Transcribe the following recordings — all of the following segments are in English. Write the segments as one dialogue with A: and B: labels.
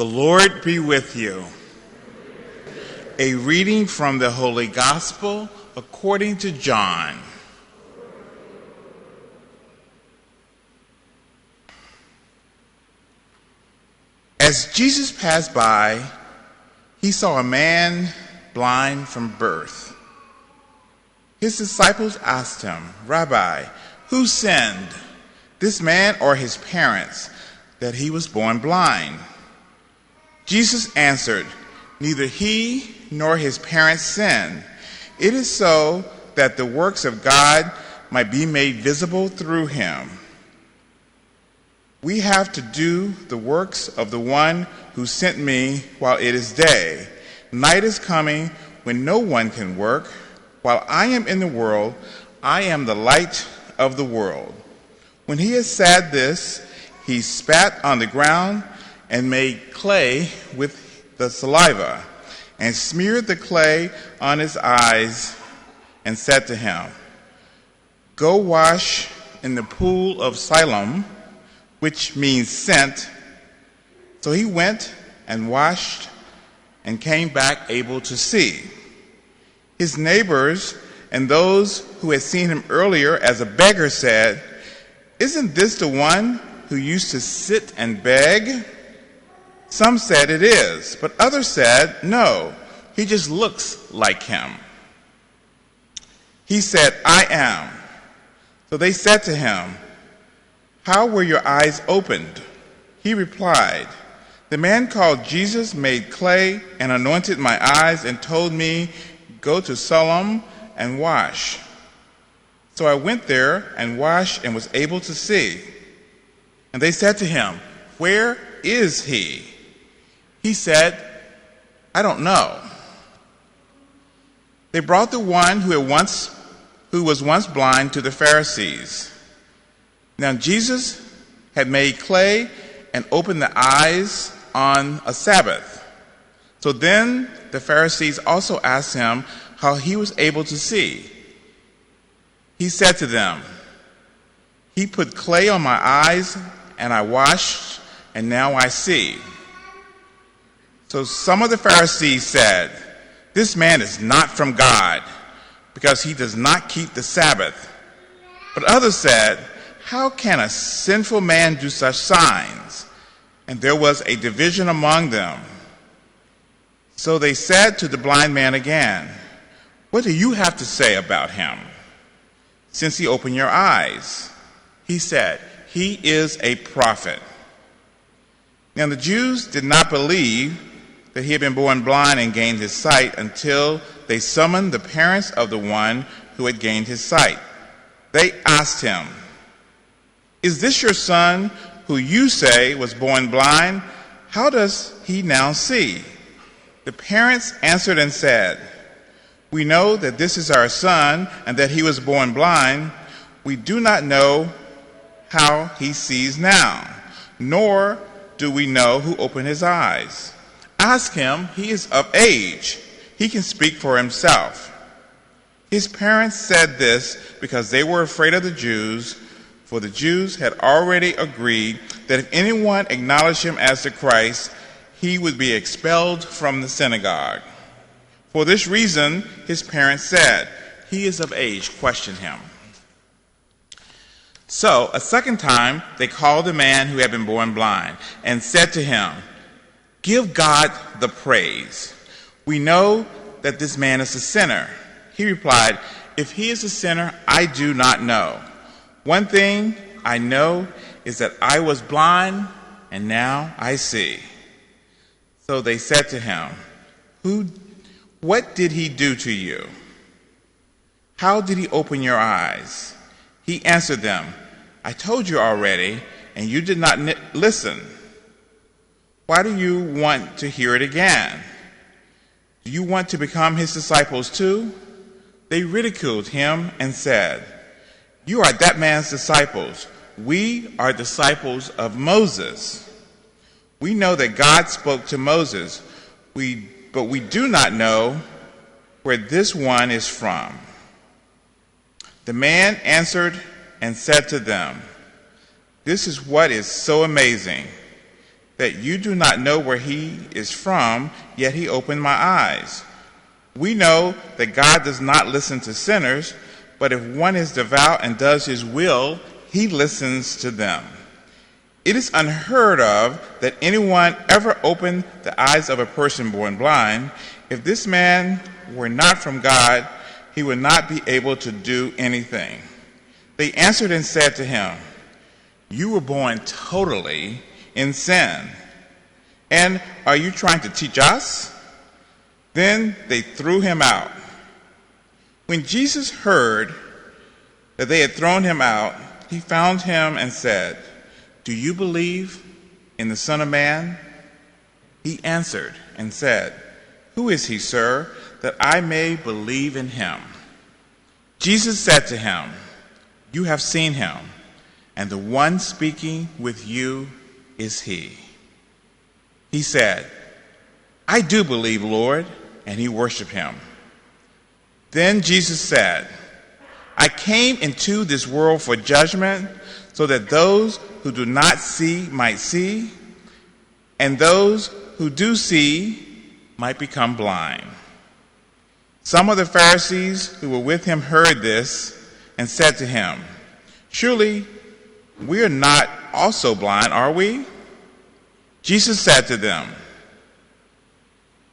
A: The Lord be with you. A reading from the Holy Gospel according to John. As Jesus passed by, he saw a man blind from birth. His disciples asked him, "Rabbi, who sinned, this man or his parents, that he was born blind?" Jesus answered, "Neither he nor his parents sinned. It is so that the works of God might be made visible through him. We have to do the works of the one who sent me while it is day. Night is coming when no one can work. While I am in the world, I am the light of the world." When he had said this, he spat on the ground and made clay with the saliva, and smeared the clay on his eyes, and said to him, "Go wash in the pool of Siloam," which means sent. So he went and washed and came back able to see. His neighbors and those who had seen him earlier as a beggar said, "Isn't this the one who used to sit and beg?" Some said, "It is," but others said, "No, he just looks like him." He said, "I am." So they said to him, "How were your eyes opened?" He replied, "The man called Jesus made clay and anointed my eyes and told me, 'Go to Siloam and wash.' So I went there and washed and was able to see." And they said to him, "Where is he?" He said, "I don't know." They brought the one who was once blind to the Pharisees. Now Jesus had made clay and opened the eyes on a Sabbath. So then the Pharisees also asked him how he was able to see. He said to them, "He put clay on my eyes, and I washed, and now I see." So some of the Pharisees said, "This man is not from God, because he does not keep the Sabbath." But others said, "How can a sinful man do such signs?" And there was a division among them. So they said to the blind man again, "What do you have to say about him, since he opened your eyes?" He said, "He is a prophet." Now the Jews did not believe that he had been born blind and gained his sight until they summoned the parents of the one who had gained his sight. They asked him, "Is this your son who you say was born blind? How does he now see?" The parents answered and said, "We know that this is our son and that he was born blind. We do not know how he sees now, nor do we know who opened his eyes. Ask him, he is of age. He can speak for himself." His parents said this because they were afraid of the Jews, for the Jews had already agreed that if anyone acknowledged him as the Christ, he would be expelled from the synagogue. For this reason, his parents said, "He is of age, question him." So a second time they called the man who had been born blind and said to him, "Give God the praise. We know that this man is a sinner." He replied, "If he is a sinner, I do not know. One thing I know is that I was blind, and now I see." So they said to him, "What did he do to you? How did he open your eyes?" He answered them, "I told you already, and you did not listen. Why do you want to hear it again? Do you want to become his disciples too?" They ridiculed him and said, "You are that man's disciples. We are disciples of Moses. We know that God spoke to Moses, but we do not know where this one is from." The man answered and said to them, "This is what is so amazing, that you do not know where he is from, yet he opened my eyes. We know that God does not listen to sinners, but if one is devout and does his will, he listens to them. It is unheard of that anyone ever opened the eyes of a person born blind. If this man were not from God, he would not be able to do anything. They answered and said to him, you were born totally in sin, and are you trying to teach us? Then they threw him out. When Jesus heard that they had thrown him out, he found him and said, do you believe in the Son of Man? He answered and said, who is he, sir, that I may believe in him? Jesus said to him, you have seen him, and the one speaking with you is he. He said, I do believe, Lord, and he worshiped him. Then Jesus said, I came into this world for judgment, so that those who do not see might see, and those who do see might become blind. Some of the Pharisees who were with him heard this and said to him, surely we are not also blind, are we? Jesus said to them,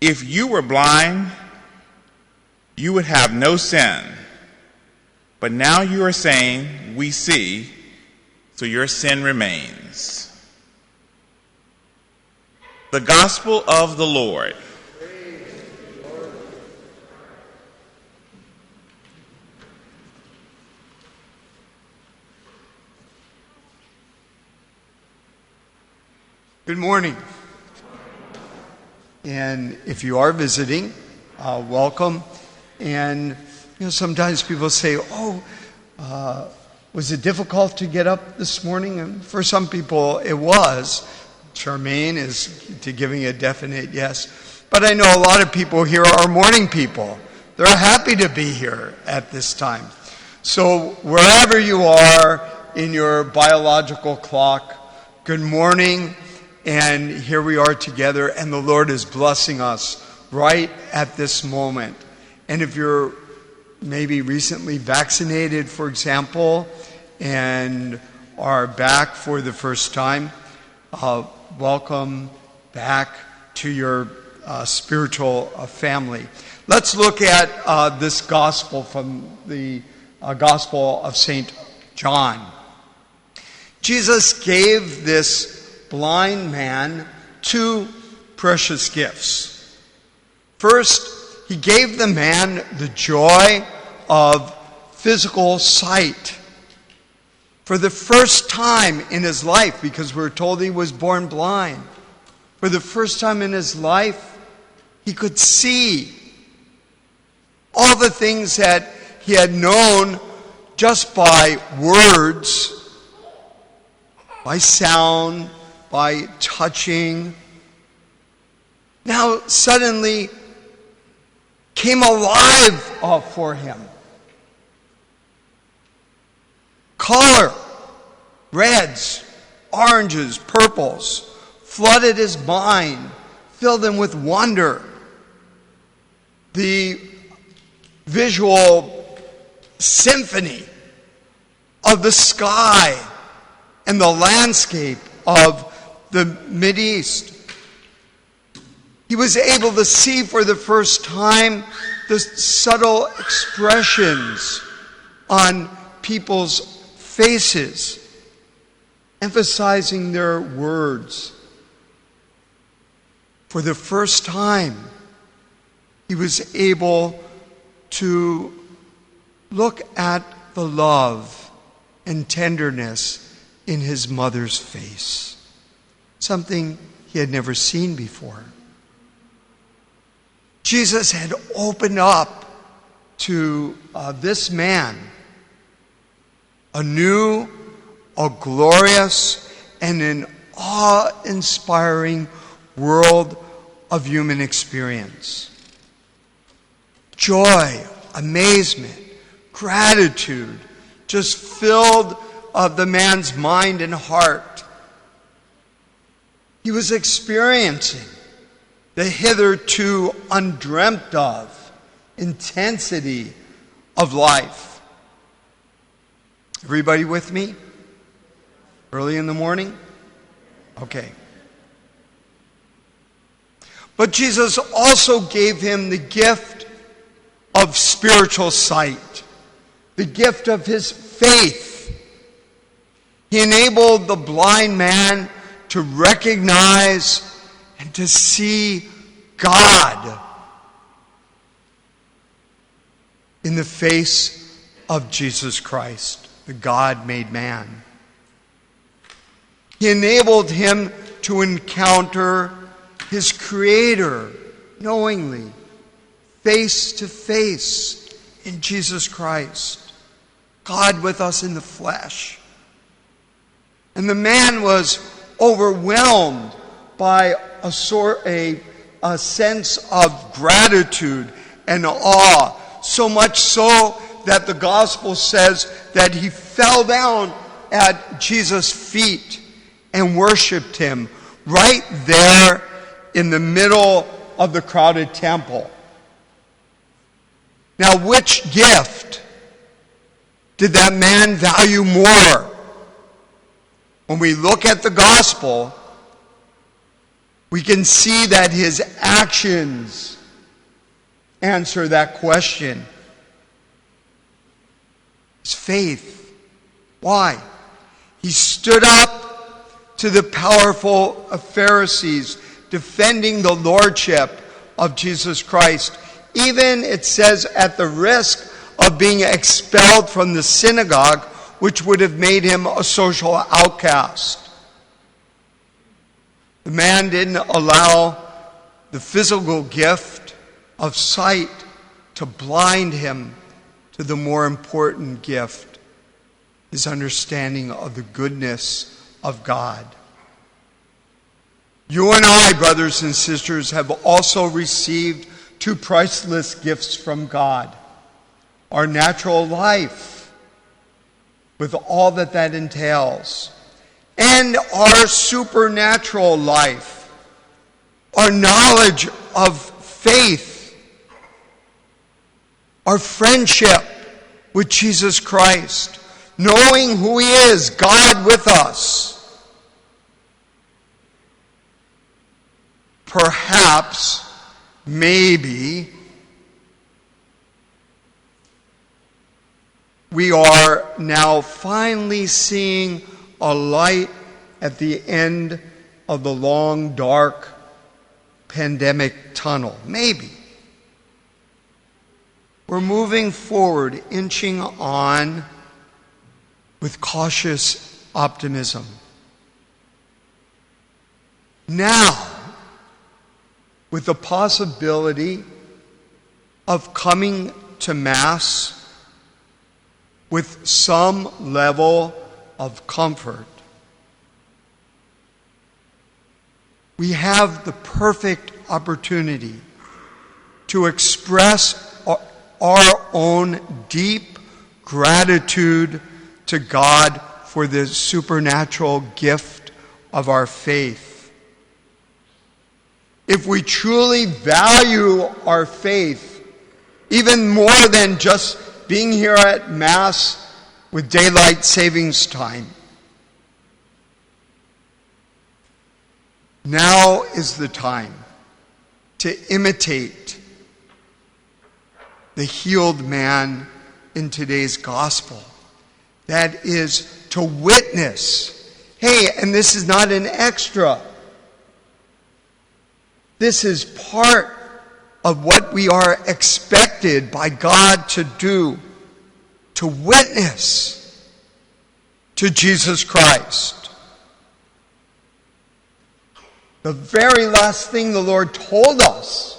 A: if you were blind, you would have no sin. But now you are saying, we see, so your sin remains. The Gospel of the Lord.
B: Good morning. And if you are visiting, welcome. And sometimes people say, was it difficult to get up this morning? And for some people it was. Charmaine is giving a definite yes. But I know a lot of people here are morning people. They're happy to be here at this time. So wherever you are in your biological clock, good morning. And here we are together, and the Lord is blessing us right at this moment. And if you're maybe recently vaccinated, for example, and are back for the first time, welcome back to your spiritual family. Let's look at this gospel from the Gospel of St. John. Jesus gave this blind man two precious gifts. First, he gave the man the joy of physical sight. For the first time in his life, because we're told he was born blind, for the first time in his life, he could see all the things that he had known just by words, by sound, by touching, now suddenly came alive for him. Color, reds, oranges, purples, flooded his mind, filled him with wonder. The visual symphony of the sky and the landscape of the Mideast. He was able to see for the first time the subtle expressions on people's faces, emphasizing their words. For the first time, he was able to look at the love and tenderness in his mother's face, something he had never seen before. Jesus had opened up to this man a new, a glorious, and an awe-inspiring world of human experience. Joy, amazement, gratitude just filled the man's mind and heart. He was experiencing the hitherto undreamt of intensity of life. Everybody with me? Early in the morning? Okay. But Jesus also gave him the gift of spiritual sight, the gift of his faith. He enabled the blind man to recognize and to see God in the face of Jesus Christ, the God made man. He enabled him to encounter his Creator knowingly, face to face in Jesus Christ, God with us in the flesh. And the man was overwhelmed by a sense of gratitude and awe, so much so that the gospel says that he fell down at Jesus' feet and worshiped him right there in the middle of the crowded temple. Now, which gift did that man value more? When we look at the gospel, we can see that his actions answer that question. His faith. Why? He stood up to the powerful Pharisees, defending the lordship of Jesus Christ. Even, it says, at the risk of being expelled from the synagogue, which would have made him a social outcast. The man didn't allow the physical gift of sight to blind him to the more important gift, his understanding of the goodness of God. You and I, brothers and sisters, have also received two priceless gifts from God. Our natural life, with all that that entails, and our supernatural life, our knowledge of faith, our friendship with Jesus Christ, knowing who He is, God with us. Perhaps, maybe, we are now finally seeing a light at the end of the long, dark pandemic tunnel. Maybe. We're moving forward, inching on with cautious optimism. Now, with the possibility of coming to Mass with some level of comfort, we have the perfect opportunity to express our own deep gratitude to God for the supernatural gift of our faith. If we truly value our faith, even more than just being here at Mass with daylight savings time, now is the time to imitate the healed man in today's gospel. That is to witness. Hey, and this is not an extra. This is part of what we are expected by God to do, to witness to Jesus Christ. The very last thing the Lord told us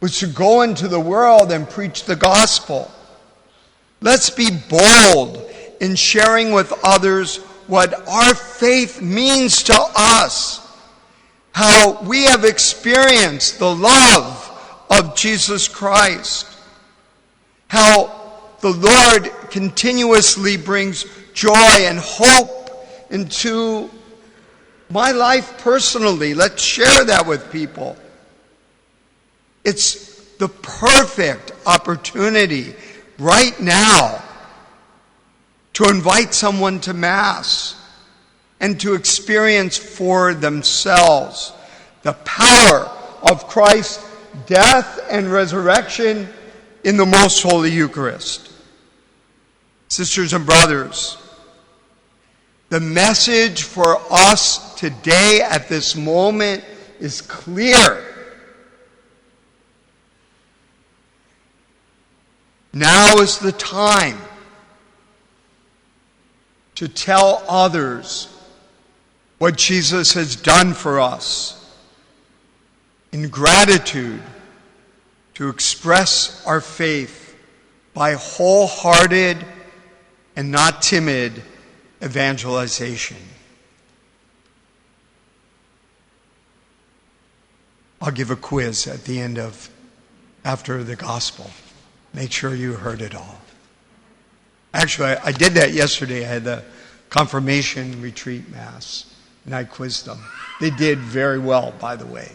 B: was to go into the world and preach the gospel. Let's be bold in sharing with others what our faith means to us. How we have experienced the love of Jesus Christ. How the Lord continuously brings joy and hope into My life personally, let's share that with people. It's the perfect opportunity right now to invite someone to Mass and to experience for themselves the power of Christ's death and resurrection in the Most Holy Eucharist. Sisters and brothers, the message for us today at this moment is clear. Now is the time to tell others what Jesus has done for us. In gratitude, to express our faith by wholehearted and not timid evangelization. I'll give a quiz at the end after the gospel. Make sure you heard it all. Actually, I did that yesterday. I had the confirmation retreat Mass, and I quizzed them. They did very well, by the way.